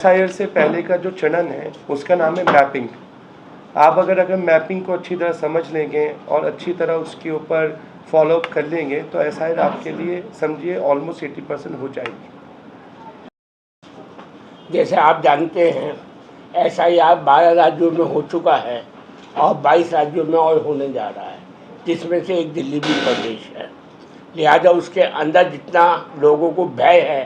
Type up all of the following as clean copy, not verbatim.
SIR से पहले का जो चरण है उसका नाम है मैपिंग। आप अगर मैपिंग को अच्छी तरह समझ लेंगे और अच्छी तरह उसके ऊपर फॉलोअप कर लेंगे तो एसआईआर आपके लिए समझिए ऑलमोस्ट 80% हो जाएगी। जैसे आप जानते हैं एसआईआर 12 राज्यों में हो चुका है और 22 राज्यों में और होने जा रहा है, जिसमें से एक दिल्ली भी प्रदेश है। लिहाजा उसके अंदर जितना लोगों को भय है,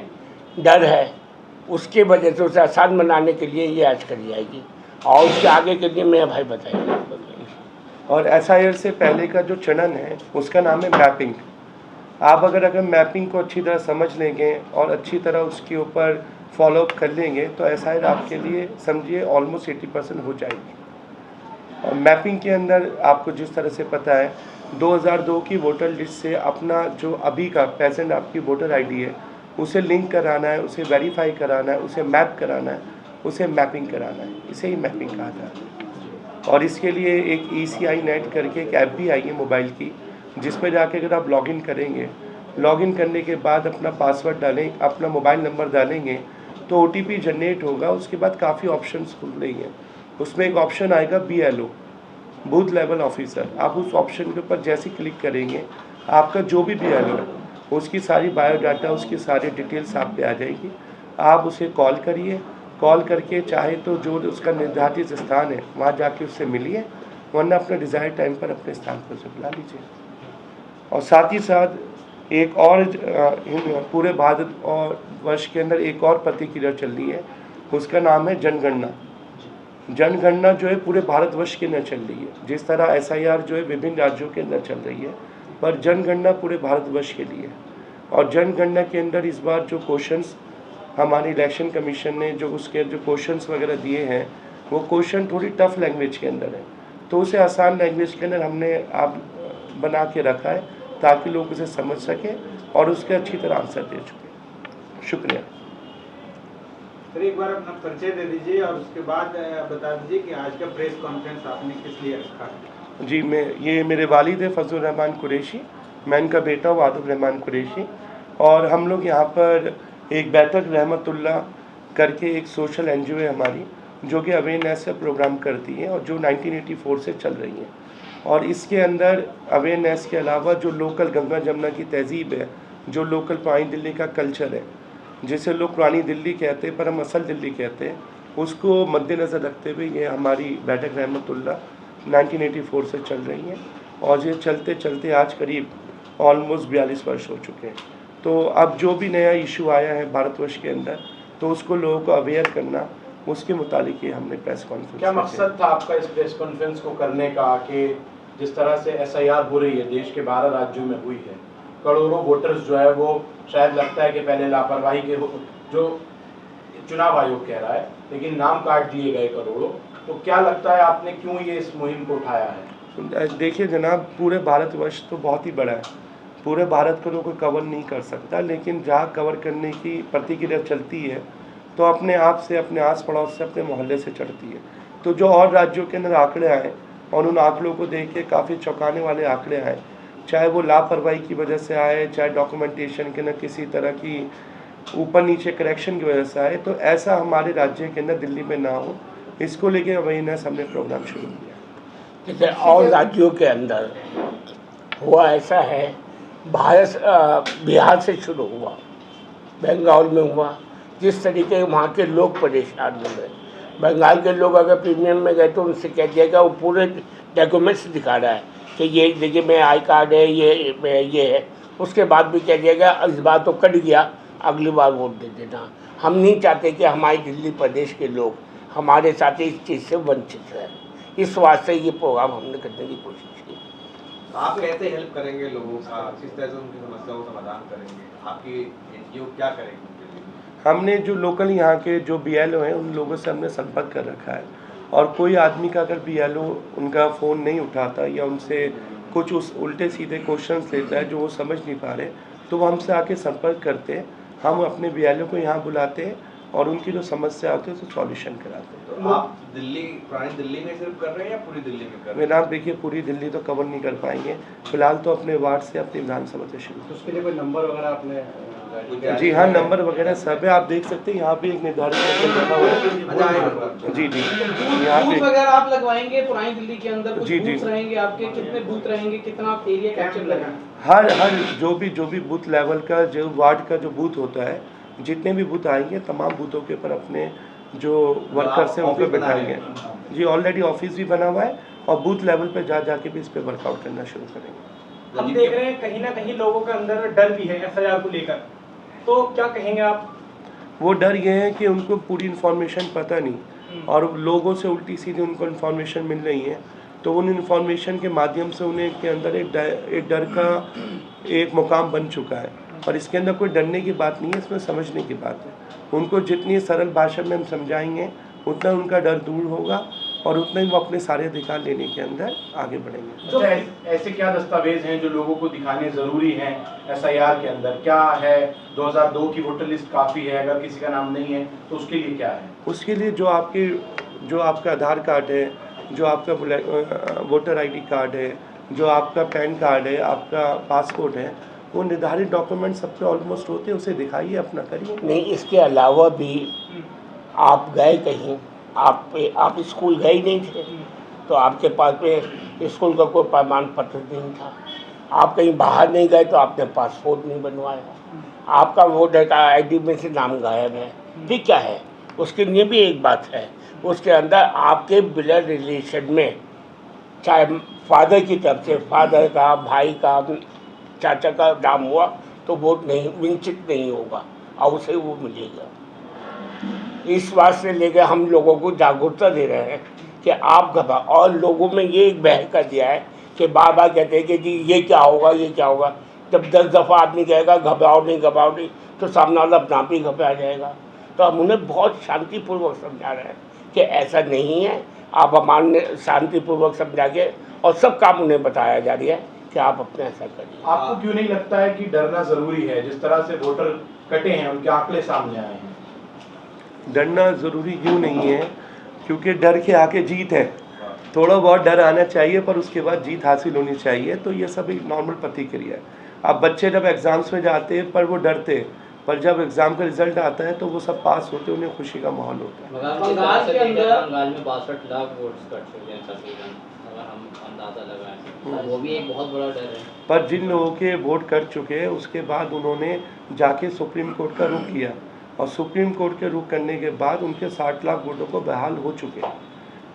डर है, उसके वजह से उसे आसान बनाने के लिए ये आज करी जाएगी और उसके आगे के लिए मेरा भाई बताएगा। और एसआईआर से पहले का जो चरण है उसका नाम है मैपिंग। आप अगर मैपिंग को अच्छी तरह समझ लेंगे और अच्छी तरह उसके ऊपर फॉलोअप कर लेंगे तो एसआईआर आपके लिए समझिए ऑलमोस्ट 80% हो जाएगी। और मैपिंग के अंदर आपको जिस तरह से पता है 2002 की वोटर लिस्ट से अपना जो अभी का प्रेजेंट आपकी वोटर आईडी है उसे लिंक कराना है, उसे वेरीफाई कराना है, उसे मैप कराना है, उसे मैपिंग कराना है। इसे ही मैपिंग कहा जाता है। और इसके लिए एक ECI नेट करके एक ऐप भी आई है मोबाइल की, जिस पर जाके अगर आप लॉगिन करेंगे, लॉगिन करने के बाद अपना पासवर्ड डालें, अपना मोबाइल नंबर डालेंगे तो OTP जनरेट होगा। उसके बाद काफ़ी ऑप्शंस खुल रही हैं। उसमें एक ऑप्शन आएगा BLO, बूथ लेवल ऑफिसर। आप उस ऑप्शन के ऊपर जैसे क्लिक करेंगे आपका जो भी BLO है उसकी सारी बायोडाटा, उसकी सारी डिटेल्स आप पे आ जाएगी। आप उसे कॉल करिए, कॉल करके चाहे तो जो उसका निर्धारित स्थान है वहाँ जाके उससे मिलिए, वरना अपना डिज़ायर टाइम पर अपने स्थान पर उसे बुला लीजिए। और साथ ही साथ एक और पूरे भारत और वर्ष के अंदर एक और प्रतिक्रिया चल रही है, उसका नाम है जनगणना। जनगणना जो है पूरे भारतवर्ष के अंदर चल रही है। जिस तरह एसआईआर जो है विभिन्न राज्यों के अंदर चल रही है, पर जनगणना पूरे भारतवर्ष के लिए है। और जनगणना के अंदर इस बार जो क्वेश्चंस हमारे इलेक्शन कमीशन ने जो उसके जो क्वेश्चंस वगैरह दिए हैं वो क्वेश्चन थोड़ी टफ लैंग्वेज के अंदर है, तो उसे आसान लैंग्वेज के अंदर हमने आप बना के रखा है ताकि लोग उसे समझ सकें और उसके अच्छी तरह आंसर दे चुके। शुक्रिया। सर एक बार अपना परिचय दे दीजिए और उसके बाद बता दीजिए कि आज का प्रेस कॉन्फ्रेंस आपने किस लिए रखा है। जी, ये मेरे वालिद है फजल रहमान कुरैशी, मैं इनका बेटा हूँ आदिल रहमान कुरैशी। और हम लोग यहाँ पर एक बैठक रहमतुल्लाह करके एक सोशल NGO है हमारी, जो कि अवेयरनेस का प्रोग्राम करती है और जो 1984 से चल रही है। और इसके अंदर अवेयरनेस के अलावा जो लोकल गंगा जमुना की तहजीब है, जो लोकल पुरानी दिल्ली का कल्चर है, जिसे लोग पुरानी दिल्ली कहते हैं पर हम असल दिल्ली कहते हैं, उसको मद्देनज़र रखते हुए ये हमारी बैठक रहमतुल्लाह 1984 से चल रही है। और ये चलते चलते आज करीब ऑलमोस्ट 42 वर्ष हो चुके हैं। तो अब जो भी नया इशू आया है भारतवर्ष के अंदर तो उसको लोगों को अवेयर करना, उसके मुतालिक ये हमने प्रेस कॉन्फ्रेंस। क्या मकसद था आपका इस प्रेस कॉन्फ्रेंस को करने का कि जिस तरह से एसआईआर हो रही है देश के 12 राज्यों में हुई है, करोड़ों वोटर्स जो है वो शायद लगता है कि पहले लापरवाही के जो चुनाव आयोग कह रहा है, लेकिन नाम काट दिए गए करोड़ों, तो क्या लगता है आपने क्यों ये इस मुहिम को उठाया है? देखिए जनाब, पूरे भारतवर्ष तो बहुत ही बड़ा है, पूरे भारत को कोई कवर नहीं कर सकता, लेकिन जहाँ कवर करने की प्रतिक्रिया चलती है तो अपने आप से, अपने आस पड़ोस से, अपने मोहल्ले से चढ़ती है। तो जो और राज्यों के अंदर आंकड़े आए और उन आंकड़ों को देख के काफ़ी चौंकाने वाले आंकड़े आए, चाहे वो लापरवाही की वजह से आए, चाहे डॉक्यूमेंटेशन के न किसी तरह की ऊपर नीचे करेक्शन की वजह से आए, तो ऐसा हमारे राज्य के अंदर दिल्ली में ना हो, इसको लेके अवेयरनेस हमने प्रोग्राम शुरू किया। जैसे और राज्यों के अंदर हुआ ऐसा है, बिहार से शुरू हुआ, बंगाल में हुआ, जिस तरीके वहाँ के लोग परेशान हो गए। बंगाल के लोग अगर प्रीमियम में गए तो उनसे कह दिएगा, वो पूरे डॉक्यूमेंट्स दिखा रहा है कि ये देखिए मेरा आई कार्ड है, ये है, उसके बाद भी कह दिएगा इस बार तो कट गया, अगली बार वोट दे देना। हम नहीं चाहते कि हमारे दिल्ली प्रदेश के लोग हमारे साथ इस चीज़ से वंचित रहे, इस वास्ते ये प्रोग्राम हमने करने की कोशिश की। आप कैसे हेल्प करेंगे लोगों का, किस तरह से उनकी समस्याओं का समाधान करेंगे, आपकी NGO क्या करेंगे? हमने जो लोकल यहाँ के जो BLO हैं उन लोगों से हमने संपर्क कर रखा है, और कोई आदमी का अगर BLO उनका फ़ोन नहीं उठाता या उनसे कुछ उस उल्टे सीधे क्वेश्चंस लेता है जो वो समझ नहीं पा रहे, तो वो हमसे आके संपर्क करते हैं। हम अपने BLO को यहाँ बुलाते हैं और उनकी जो समस्या होती है उसको सॉल्यूशन कराते हैं। तो आप पुरानी दिल्ली में सिर्फ कर रहे हैं या पूरी दिल्ली में कर रहे हैं? जनाब देखिए, पूरी दिल्ली तो कवर नहीं कर पाएंगे, फिलहाल तो अपने वार्ड से, अपनी विधानसभा से शुरू। तो उसके लिए कोई नंबर वगैरह आपने होगा? जी हाँ, नंबर वगैरह सब है, आप देख सकते हैं यहाँ पे एक निर्धारित नंबर लिखा हुआ है। जी जी, यहाँ बूथ पे वगैरह आप लगवाएंगे पुरानी दिल्ली के अंदर, कुछ जी, जी। बूथ रहेंगे आपके, कितने बूथ रहेंगे, कितना आप एरिया कैप्चर करेंगे? हर जो भी बूथ लेवल का, जो वार्ड का जो बूथ होता है, जितने भी बूथ आएंगे तमाम बूथों के ऊपर अपने जो वर्कर्स हैं उनको बैठाएंगे। जी, ऑलरेडी ऑफिस भी बना हुआ है और बूथ लेवल पे जा जाके भी इस पे वर्कआउट करना शुरू करेंगे। हम देख रहे हैं कहीं ना कहीं लोगों के अंदर डर भी है एफआईआर को लेकर, तो क्या कहेंगे आप? वो डर ये है कि उनको पूरी इन्फॉर्मेशन पता नहीं और लोगों से उल्टी सीधी उनको इन्फॉर्मेशन मिल रही है, तो उन इन्फॉर्मेशन के माध्यम से उन्हें के अंदर एक डर का एक मुकाम बन चुका है। और इसके अंदर कोई डरने की बात नहीं है, इसमें समझने की बात है। उनको जितनी सरल भाषा में हम समझाएंगे उतना उनका डर दूर होगा और उतना ही वो अपने सारे अधिकार लेने के अंदर आगे बढ़ेंगे। अच्छा, ऐसे क्या दस्तावेज हैं जो लोगों को दिखाने ज़रूरी हैं एसआईआर के अंदर? क्या है 2002 की वोटर लिस्ट काफ़ी है? अगर किसी का नाम नहीं है तो उसके लिए क्या है? उसके लिए जो आपका आधार कार्ड है, जो आपका वोटर आईडी कार्ड है, जो आपका पैन कार्ड है, आपका पासपोर्ट है, वो निर्धारित डॉक्यूमेंट सब पे ऑलमोस्ट होते हैं, उसे दिखाइए, अपना करिए। नहीं, इसके अलावा भी आप गए कहीं, आप स्कूल गए ही नहीं थे, तो आपके पास में स्कूल का कोई प्रमाण पत्र नहीं था। आप कहीं बाहर नहीं गए तो आपने पासपोर्ट नहीं बनवाया, आपका वोटर का आईडी में से नाम गायब है। ठीक क्या है, उसके लिए भी एक बात है, उसके अंदर आपके ब्लड रिलेशन में चाहे फादर की तरफ से, फादर का, भाई का, चाचा का नाम हुआ तो वोट नहीं वंचित नहीं होगा और उसे वो मिलेगा। इस बात से लेकर हम लोगों को जागरूकता दे रहे हैं कि आप घबरा, और लोगों में ये एक बहक कर दिया है कि बार बार कहते हैं कि जी ये क्या होगा, ये क्या होगा। जब 10 दफ़ा आदमी कहेगा घबराओ नहीं, तो सामने वाला अपना आप ही घबरा जाएगा। तो हम उन्हें बहुत शांतिपूर्वक समझा रहे हैं कि ऐसा नहीं है, आप हमारे शांतिपूर्वक समझा के और सब काम उन्हें बताया जा रहा है कि आप अपने ऐसा करिए। आपको क्यों नहीं लगता है कि डरना ज़रूरी है? जिस तरह से वोटर कटे हैं, उनके आंकड़े सामने आए हैं। डरना ज़रूरी क्यों नहीं है? क्योंकि डर के आके जीत है। थोड़ा बहुत डर आना चाहिए पर उसके बाद जीत हासिल होनी चाहिए, तो ये सब एक नॉर्मल प्रतिक्रिया है। अब बच्चे जब एग्ज़ाम्स में जाते हैं पर वो डरते, पर जब एग्ज़ाम का रिजल्ट आता है तो वो सब पास होते, उन्हें खुशी का माहौल होता है। बंगाल के अंदर बंगाल में 62 लाख वोट्स कट चुके हैं तकरीबन, अगर हम अंदाज़ा लगाएं तो वो भी एक बहुत बड़ा डर है। पर जिन लोगों के वोट कट चुके हैं उसके बाद उन्होंने जाके सुप्रीम कोर्ट का रुख किया और सुप्रीम कोर्ट के रुख करने के बाद उनके 60 लाख वोटों को बहाल हो चुके हैं।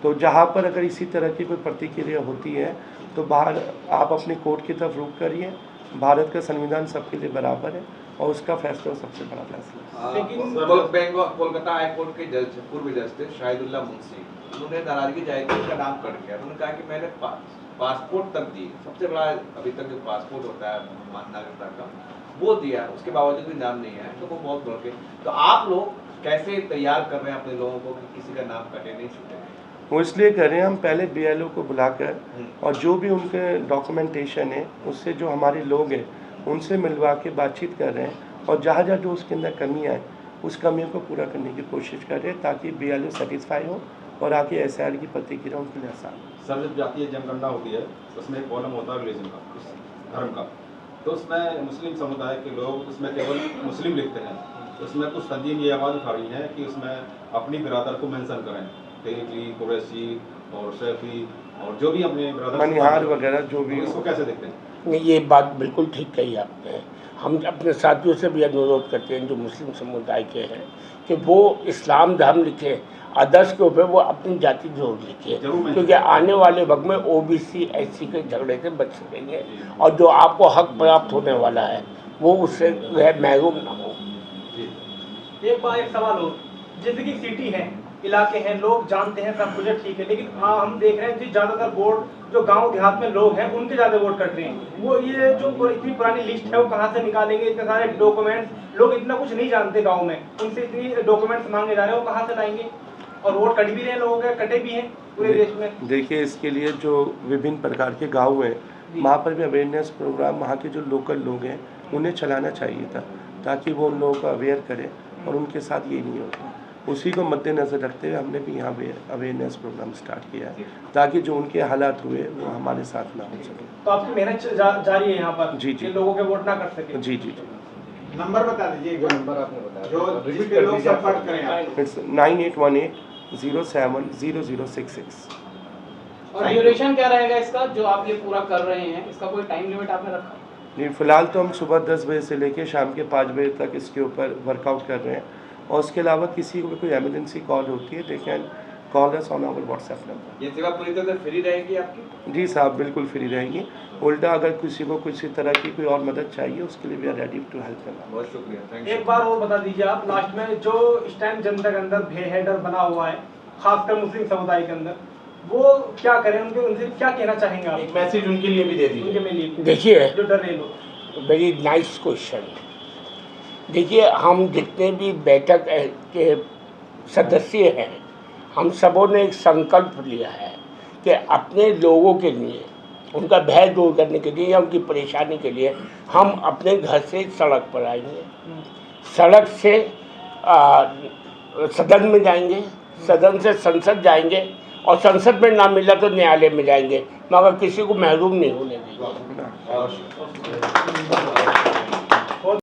तो जहाँ पर अगर इसी तरह की कोई प्रतिक्रिया होती है तो बाहर आप अपने कोर्ट की तरफ रुख करिए। भारत का संविधान सबके लिए बराबर है और उसका फैसला सबसे बड़ा फैसला है। लेकिन कोलकाता हाई कोर्ट के जज, पूर्व जज थे शाहिदुल्लाह मुंशी, उन्होंने नाराजगी जाहिर की, उनका नाम कट गया। उन्होंने कहा कि मैंने पासपोर्ट तक दी, सबसे बड़ा अभी तक जो पासपोर्ट होता है नागरिकता का, वो दिया, उसके बावजूद भी नाम नहीं आया, तो वो बहुत बढ़ के। तो आप लोग कैसे तैयार कर रहे हैं अपने लोगों को कि किसी का नाम कटे नहीं छूटे? वो इसलिए कर रहे हैं, हम पहले BLO को बुलाकर और जो भी उनके डॉक्यूमेंटेशन है उससे जो हमारे लोग हैं उनसे मिलवा के बातचीत कर रहे हैं और जहाँ जहाँ जो उसके अंदर कमियाँ हैं उस कमियों को पूरा करने की कोशिश कर रहे हैं ताकि BLO सेटिस्फाई हो और आगे SIR की प्रतिक्रिया उनके लिए आसान हो। सर, जब जातीय जनगणना होती है उसमें एक कॉलम होता है रिलीजन का, धर्म का, तो उसमें मुस्लिम समुदाय के लोग उसमें केवल मुस्लिम लिखते हैं। तो उसमें कुछ तंजीम ये आवाज़ उठा रही है कि उसमें अपनी बिरादर को मेंशन करें, तेली, कुरैशी और सैफी और जो भी अपने मनिहार वगैरह जो भी। इसको कैसे देखते हैं? नहीं, ये बात बिल्कुल ठीक कही आपने। हम अपने साथियों से भी अनुरोध करते हैं जो मुस्लिम समुदाय के हैं कि वो इस्लाम धर्म लिखे, आदर्श के ऊपर वो अपनी जाति जरूर लिखे, क्योंकि आने वाले वक्त में OBC SC के झगड़े से बच सकेंगे और जो आपको हक प्राप्त होने वाला है वो उससे महरूम ना हो। एक सवाल हो, जिंदगी सिटी है, इलाके हैं, लोग जानते हैं, सब कुछ है, ठीक है, लेकिन हाँ हम देख रहे हैं कि ज़्यादातर वोट जो गांव देहात में लोग हैं उनके ज़्यादा वोट कट रहे हैं। वो ये जो इतनी पुरानी लिस्ट है वो कहाँ से निकालेंगे? इतने सारे डॉक्यूमेंट्स, लोग इतना कुछ नहीं जानते गांव में, उनसे इतनी डॉक्यूमेंट्स मांगे जा रहे हैं, वो कहाँ से लाएंगे? और वोट कट भी रहे हैं, लोगों के कटे भी हैं पूरे देश में। देखिए, इसके लिए जो विभिन्न प्रकार के गाँव हैं वहाँ पर भी अवेयरनेस प्रोग्राम वहाँ के जो लोकल लोग हैं उन्हें चलाना चाहिए था ताकि वो उन लोगों को अवेयर करें और उनके साथ ये नहीं होता। उसी को मद्देनज़र रखते हुए हमने भी यहाँ पे अवेयरनेस प्रोग्राम स्टार्ट किया है ताकि जो उनके हालात हुए वो हमारे साथ ना हो सके। तो आपकी मेहनत जारी है यहाँ पर जी, जी। कि लोगों के वोट ना कट सके। जी जी जी। नंबर बता दीजिए एक जो बार, नंबर आपने बताया जो रिपीट जिसपे कर लोग दीजिए आप। संपर्क करें आप। इट्स 9818070066। और ड्यूरेशन क्या रहेगा इसका जो आप ये पूरा कर रहे हैं, इसका कोई टाइम लिमिट आपने रखा? जी फिलहाल तो हम सुबह 10 बजे से लेकर शाम के 5 बजे तक इसके ऊपर वर्कआउट कर रहे हैं, और उसके अलावा किसी को भी कोई इमरजेंसी कॉल होती है they can call us on our WhatsApp number. ये सेवा पूरी तरह से फ्री रहेगी आपकी? जी साहब बिल्कुल फ्री रहेंगी। उल्टा अगर किसी को किसी तरह की कोई और मदद चाहिए उसके लिए we are ready to help करना। बहुत शुक्रिया, थैंक एक बार और बता दीजिए आप लास्ट में, जो स्टैंड जनता के अंदर हेडर बना हुआ है खासकर मुस्लिम समुदाय के अंदर, वो क्या करें, उनके उनसे क्या कहना चाहेंगे आप? एक मैसेज उनके लिए भी दे उनके दीजिए। में लिए देखिए, जो डर रहे लोग। Very nice question. देखिए, हम जितने भी बैठक के सदस्य हैं, हम सबों ने एक संकल्प लिया है कि अपने लोगों के लिए, उनका भय दूर करने के लिए या उनकी परेशानी के लिए हम अपने घर से सड़क पर आएंगे, सड़क से सदन में जाएंगे, सदन से संसद जाएंगे, और संसद में ना मिला तो न्यायालय में जाएंगे, मगर किसी को महरूम नहीं होने देंगे।